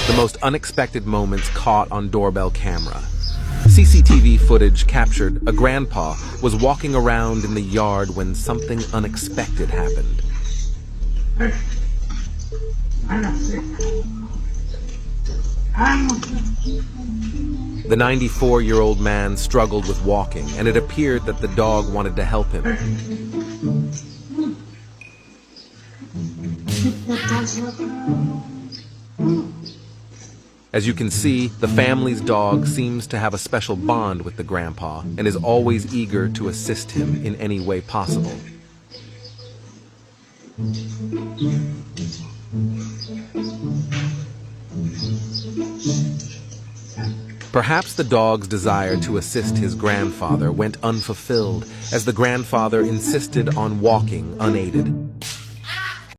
The most unexpected moments caught on doorbell camera. CCTV footage captured a grandpa was walking around in the yard when something unexpected happened. The 94-year-old man struggled with walking, and it appeared that the dog wanted to help him. As you can see, the family's dog seems to have a special bond with the grandpa and is always eager to assist him in any way possible. Perhaps the dog's desire to assist his grandfather went unfulfilled, as the grandfather insisted on walking unaided.